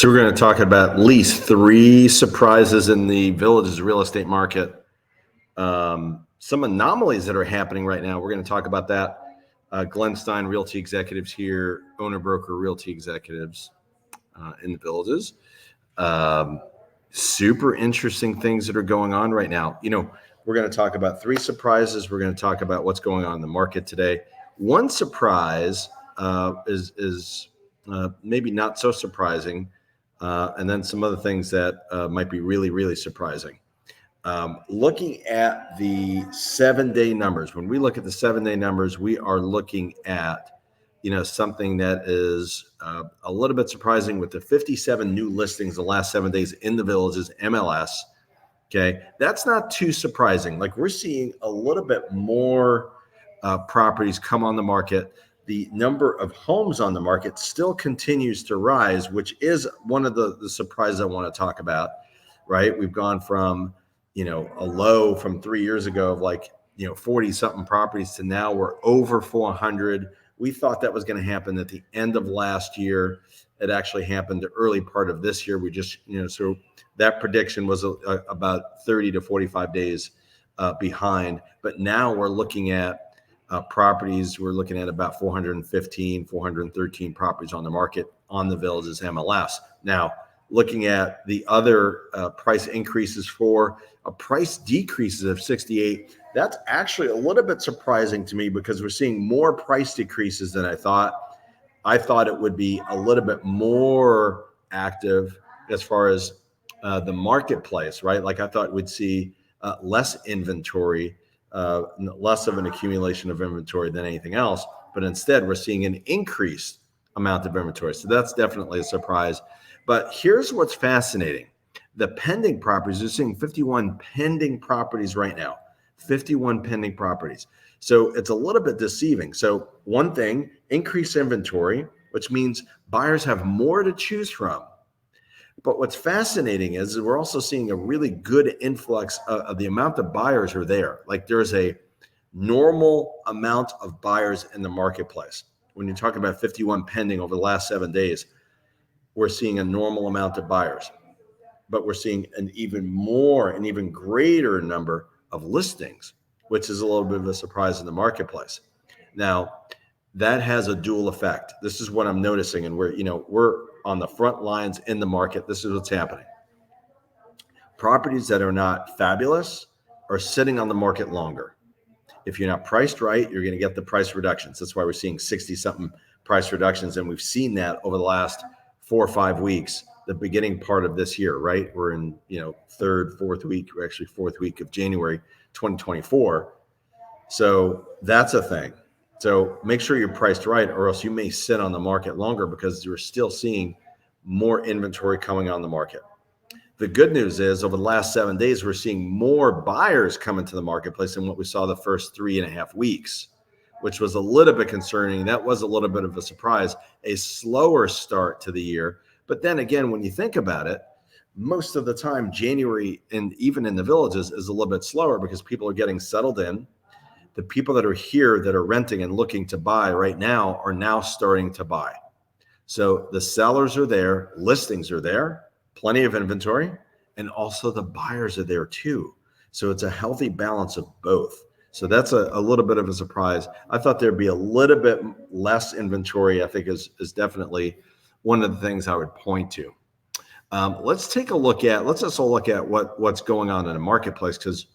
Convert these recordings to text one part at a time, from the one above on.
So we're going to talk about at least 3 surprises in the Villages real estate market. Some anomalies that are happening right now. We're going to talk about that. Glenn Stein, Realty Executives here, owner broker Realty Executives in the Villages. Super interesting things that are going on right now. We're going to talk about 3 surprises. We're going to talk about what's going on in the market today. One surprise is maybe not so surprising. And then some other things that might be really, really surprising. Looking at the 7-day numbers, when we look at the 7-day numbers, we are looking at, something that is a little bit surprising with the 57 new listings the last 7 days in the Villages MLS. Okay, that's not too surprising. Like, we're seeing a little bit more properties come on the market. The number of homes on the market still continues to rise, which is one of the surprises I want to talk about, right? We've gone from, a low from 3 years ago of 40 something properties to now we're over 400. We thought that was going to happen at the end of last year. It actually happened the early part of this year. We just, so that prediction was about 30 to 45 days behind. But now we're looking at properties. We're looking at about 415, 413 properties on the market on the Villages MLS. Now, looking at the other price increases for price decreases of 68, that's actually a little bit surprising to me because we're seeing more price decreases than I thought. I thought it would be a little bit more active as far as the marketplace, right? Like, I thought we'd see less inventory, less of an accumulation of inventory than anything else. But instead, we're seeing an increased amount of inventory. So that's definitely a surprise. But here's what's fascinating. The pending properties, we're seeing 51 pending properties right now, 51 pending properties. So it's a little bit deceiving. So one thing, increased inventory, which means buyers have more to choose from. But what's fascinating is we're also seeing a really good influx of the amount of buyers are there. Like, there's a normal amount of buyers in the marketplace. When you talk about 51 pending over the last 7 days, we're seeing a normal amount of buyers, but we're seeing an even greater number of listings, which is a little bit of a surprise in the marketplace. Now, that has a dual effect. This is what I'm noticing, and we're on the front lines in the market. This is what's happening. Properties that are not fabulous are sitting on the market longer. If you're not priced right, you're going to get the price reductions. That's why we're seeing 60-something price reductions, and we've seen that over the last 4 or 5 weeks, the beginning part of this year, right? We're in, fourth week of January 2024. So that's a thing. So make sure you're priced right, or else you may sit on the market longer because you're still seeing more inventory coming on the market. The good news is over the last 7 days, we're seeing more buyers come into the marketplace than what we saw the first 3.5 weeks, which was a little bit concerning. That was a little bit of a surprise, a slower start to the year. But then again, when you think about it, most of the time, January, and even in the Villages, is a little bit slower because people are getting settled in. The people that are here that are renting and looking to buy right now are now starting to buy. So the sellers are there, listings are there, plenty of inventory, and also the buyers are there too. So it's a healthy balance of both. So that's a little bit of a surprise. I thought there'd be a little bit less inventory, I think is definitely one of the things I would point to. Let's also look at what's going on in the marketplace, because,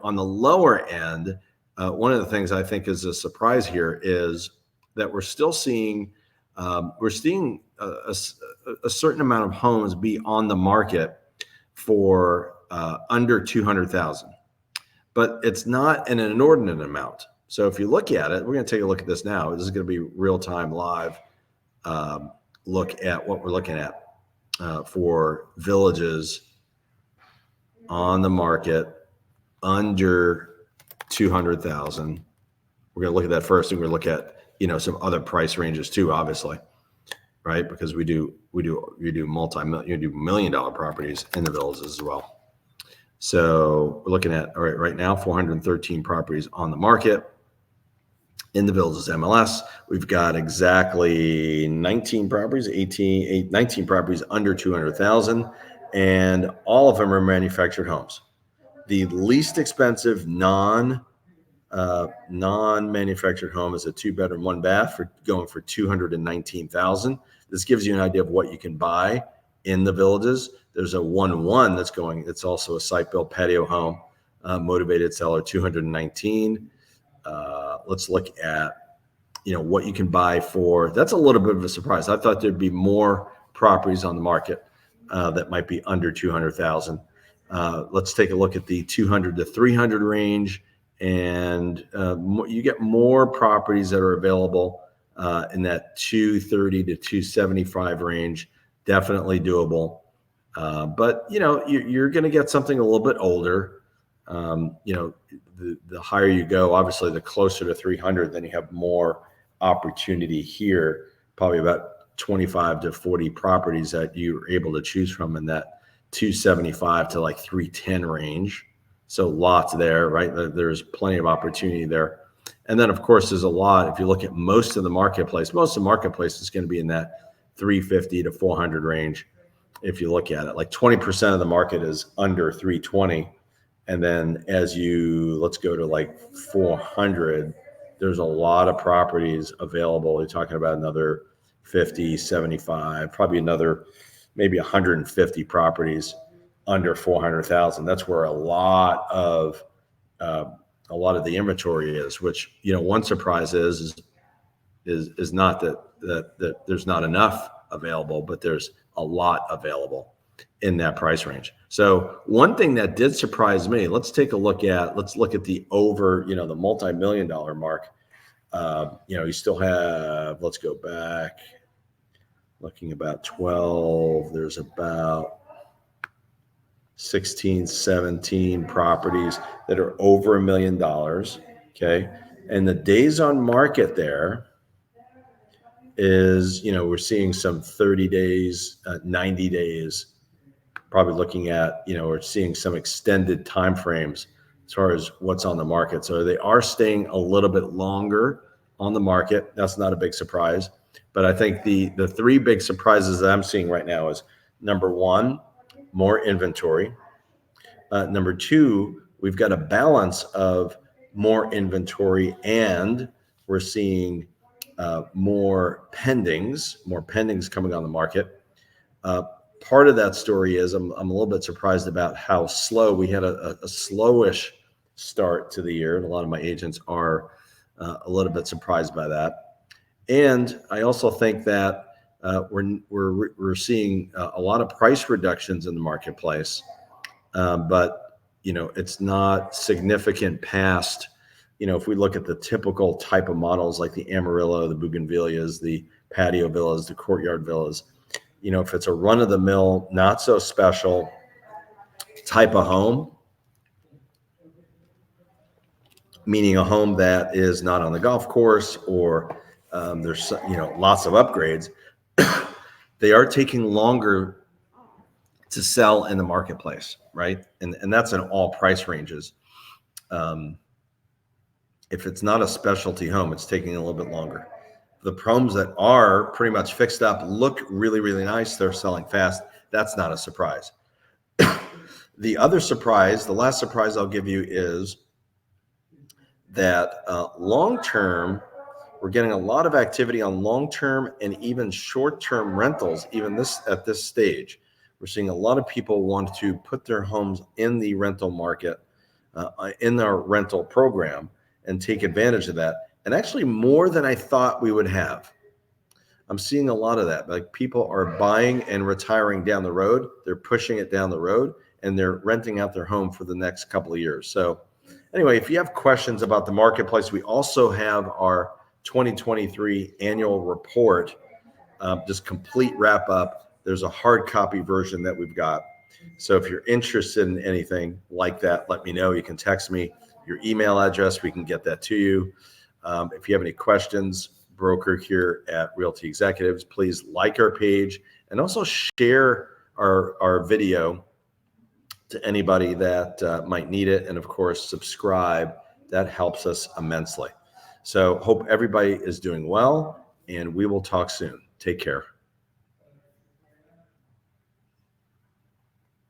on the lower end, one of the things I think is a surprise here is that we're still seeing a certain amount of homes be on the market for under 200,000, but it's not an inordinate amount. So if you look at it, we're going to take a look at this now. This is going to be real-time live look at what we're looking at for Villages on the market under 200,000. We're going to look at that first, and we're going to look at some other price ranges too, obviously, right? Because you do $1,000,000 properties in the Villages as well. So we're looking at right now 413 properties on the market. In the Villages MLS, we've got exactly 19 properties, 19 properties under 200,000, and all of them are manufactured homes. The least expensive non-manufactured home is a 2-bedroom, 1-bath for going for 219,000. This gives you an idea of what you can buy in the Villages. There's a 1-1 that's going. It's also a site-built patio home, motivated seller, 219. Let's look at what you can buy for. That's a little bit of a surprise. I thought there'd be more properties on the market that might be under 200,000. Let's take a look at the 200 to 300 range, and you get more properties that are available in that 230 to 275 range. Definitely doable. But you're going to get something a little bit older. The higher you go, obviously, the closer to 300, then you have more opportunity here. Probably about 25 to 40 properties that you're able to choose from in that 275 to like 310 range. So lots there, right? There's plenty of opportunity there. And then, of course, there's a lot. If you look at most of the marketplace is going to be in that 350 to 400 range. If you look at it, like 20% of the market is under 320. And then let's go to like 400, there's a lot of properties available. You're talking about another 50, 75, probably another maybe 150 properties under 400,000. That's where a lot of the inventory is, which, one surprise is not that there's not enough available, but there's a lot available in that price range. So one thing that did surprise me, let's look at the over, the multi-million dollar mark. You still have, let's go back, looking about 12, there's about 16, 17 properties that are over $1 million. Okay. And the days on market there is, we're seeing some 30 days, 90 days, probably looking at, we're seeing some extended time frames as far as what's on the market. So they are staying a little bit longer on the market. That's not a big surprise. But I think the three big surprises that I'm seeing right now is, number one, more inventory. Number two, we've got a balance of more inventory, and we're seeing more pendings coming on the market. Part of that story is I'm a little bit surprised about how slow we had a slowish start to the year, and a lot of my agents are a little bit surprised by that. And I also think that we're seeing a lot of price reductions in the marketplace, but it's not significant past. If we look at the typical type of models like the Amarillo, the Bougainvilleas, the patio villas, the courtyard villas, if it's a run-of-the-mill, not so special type of home, meaning a home that is not on the golf course or there's lots of upgrades, they are taking longer to sell in the marketplace, right? And that's in all price ranges. If it's not a specialty home, it's taking a little bit longer. The homes that are pretty much fixed up look really, really nice. They're selling fast. That's not a surprise. The last surprise I'll give you is that long-term, we're getting a lot of activity on long-term and even short-term rentals, at this stage. We're seeing a lot of people want to put their homes in the rental market, in their rental program, and take advantage of that. And actually more than I thought we would have. I'm seeing a lot of that. Like, people are buying and retiring down the road. They're pushing it down the road, and they're renting out their home for the next couple of years. So anyway, if you have questions about the marketplace, we also have our 2023 annual report, just complete wrap up. There's a hard copy version that we've got. So if you're interested in anything like that, let me know. You can text me your email address. We can get that to you. If you have any questions, broker here at Realty Executives, please like our page and also share our video to anybody that might need it. And of course, subscribe. That helps us immensely. So hope everybody is doing well, and we will talk soon. Take care.